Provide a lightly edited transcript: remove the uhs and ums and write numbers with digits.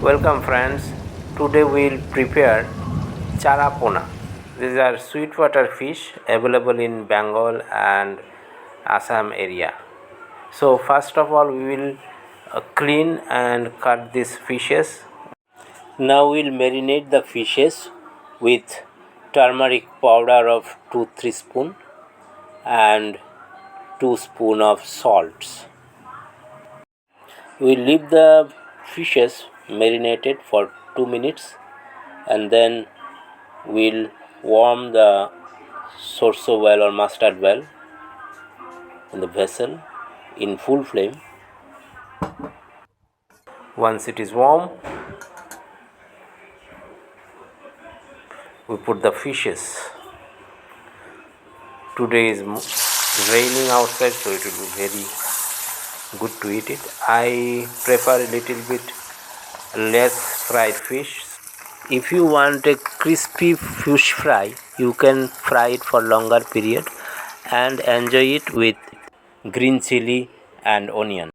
Welcome friends. Today we'll prepare chara pona. These are sweetwater fish available in Bengal and Assam area. So first of all we will clean and cut these fishes. Now we'll marinate the fishes with turmeric powder of 2-3 spoon and 2 spoon of salts. We leave the fishes marinated for 2 minutes and then we'll warm the sorso oil or mustard oil in the vessel in full flame. Once it is warm, we put the fishes. Today is raining outside, so it will be very good to eat it. I prefer a little bit less fried fish. If you want a crispy fish fry, you can fry it for longer period and enjoy it with green chili and onion.